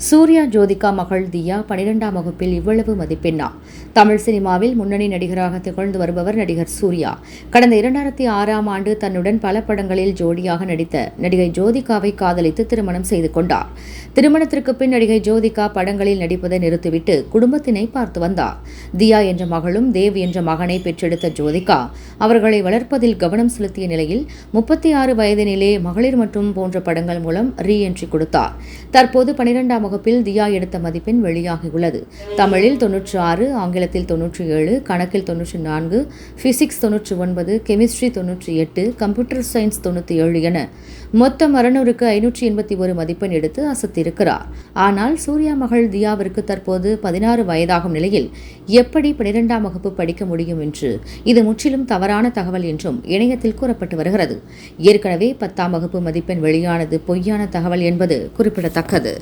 சூர்யா ஜோதிகா மகள் தியா 12ஆம் வகுப்பில் இவ்வளவு மதிப்பெண்ணா? தமிழ் சினிமாவில் முன்னணி நடிகராக திகழ்ந்து வருபவர் நடிகர் சூர்யா. கடந்த 2006ஆம் ஆண்டு தன்னுடன் பல படங்களில் ஜோடியாக நடித்த நடிகை ஜோதிகாவை காதலித்து திருமணம் செய்து கொண்டார். திருமணத்திற்கு பின் நடிகை ஜோதிகா படங்களில் நடிப்பதை நிறுத்திவிட்டு குடும்பத்தினை பார்த்து வந்தார். தியா என்ற மகளும் தேவ் என்ற மகனை பெற்றெடுத்த ஜோதிகா அவர்களை வளர்ப்பதில் கவனம் செலுத்திய நிலையில் 36 வயதினிலே மகளிர் மற்றும் போன்ற படங்கள் மூலம் ரீஎன்ட்ரி கொடுத்தார். தற்போது 12ஆம் வகுப்பில் தியா எடுத்த மதிப்பெண் வெளியாகியுள்ளது. தமிழில் 96, ஆங்கிலத்தில் 97, கணக்கில் 94, பிசிக்ஸ் 99, கெமிஸ்ட்ரி 98, கம்ப்யூட்டர் சயின்ஸ் 97 என மொத்தம் 600க்கு 581 மதிப்பெண் எடுத்து அசத்திருக்கிறார். ஆனால் சூர்யா மகள் தியாவிற்கு தற்போது 16 வயதாகும் நிலையில் எப்படி 12ஆம் வகுப்பு படிக்க முடியும் என்று இது முற்றிலும் தவறான தகவல் என்றும் இணையத்தில் கூறப்பட்டு வருகிறது. ஏற்கனவே 10ஆம் வகுப்பு மதிப்பெண் வெளியானது பொய்யான தகவல் என்பது குறிப்பிடத்தக்கது.